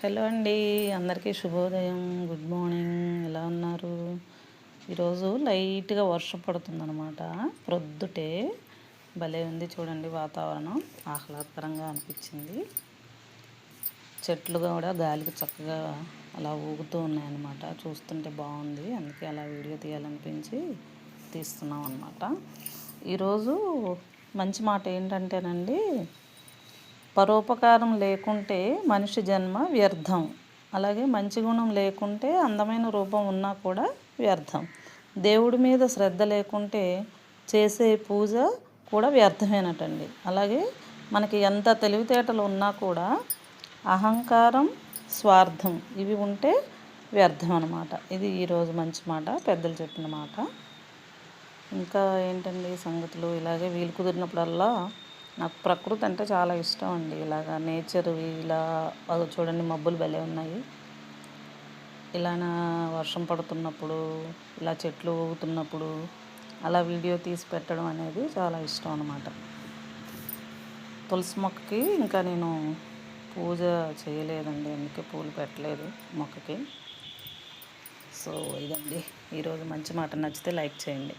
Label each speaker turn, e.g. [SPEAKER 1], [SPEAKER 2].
[SPEAKER 1] Hello అండి, అందరికీ శుభోదయం. Good morning. ఎలా ఉన్నారు? ఈరోజు లైట్గా వర్షం పడుతుందన్నమాట. ప్రొద్దుటే భలే ఉంది చూడండి, వాతావరణం ఆహ్లాదకరంగా అనిపించింది. చెట్లు కూడా గాలికి చక్కగా అలా ఊగుతూ ఉన్నాయన్నమాట. చూస్తుంటే బాగుంది, అందుకే అలా వీడియో తీయాలనిపించి తీస్తున్నాం అన్నమాట. ఈరోజు మంచి మాట ఏంటంటేనండి, పరోపకారం లేకుంటే మనిషి జన్మ వ్యర్థం. అలాగే మంచి గుణం లేకుంటే అందమైన రూపం ఉన్నా కూడా వ్యర్థం. దేవుడి మీద శ్రద్ధ లేకుంటే చేసే పూజ కూడా వ్యర్థమేనటండి. అలాగే మనకి ఎంత తెలివితేటలు ఉన్నా కూడా అహంకారం, స్వార్థం ఇవి ఉంటే వ్యర్థం అన్నమాట. ఇది ఈరోజు మంచి మాట, పెద్దలు చెప్పిన మాట. ఇంకా ఏంటండి సంగతులు? ఇలాగే వీలు కుదిరినప్పుడల్లా నాకు ప్రకృతి అంటే చాలా ఇష్టం అండి. ఇలాగా నేచర్ ఇలా చూడండి, మబ్బులు భలే ఉన్నాయి. ఇలా వర్షం పడుతున్నప్పుడు, ఇలా చెట్లు ఊగుతున్నప్పుడు అలా వీడియో తీసి పెట్టడం అనేది చాలా ఇష్టం అన్నమాట. తులసి మొక్కకి ఇంకా నేను పూజ చేయలేదండి, అందుకే పూలు పెట్టలేదు మొక్కకి. సో ఇదండి ఈరోజు మంచి మాట. నచ్చితే లైక్ చేయండి.